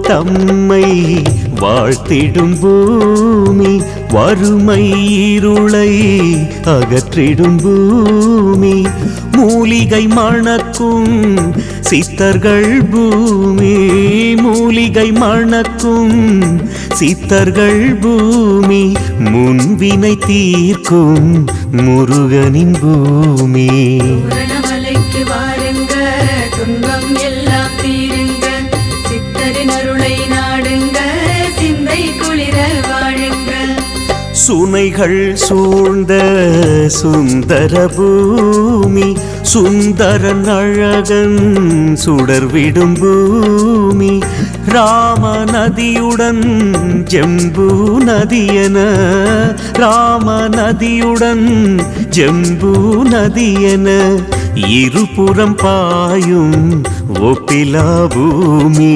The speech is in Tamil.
தம்மை வாழ்த்திடும் பூமி, வறுமை இருளை அகற்றிடும் பூமி, மூலிகை மணக்கும் சித்தர்கள் பூமி, மூலிகை மணக்கும் சித்தர்கள் பூமி, முன்வினை தீர்க்கும் முருகனின் பூமி. மலைக்கு வாருங்க, துன்பம் எல்லாம் தீருங்க, சித்தரின் அருளை நாடுங்க, சிந்தை குளிர வாழுங்க. சுனைகள் சூழ்ந்த சுந்தர பூமி, சுந்தரன் அழகன் சுடர்விடும் பூமி, ராம நதியுடன் ஜம்பு நதியன, ராம நதியுடன் ஜம்பு நதியன, இருபுறம் பாயும் ஒப்பிலா பூமி.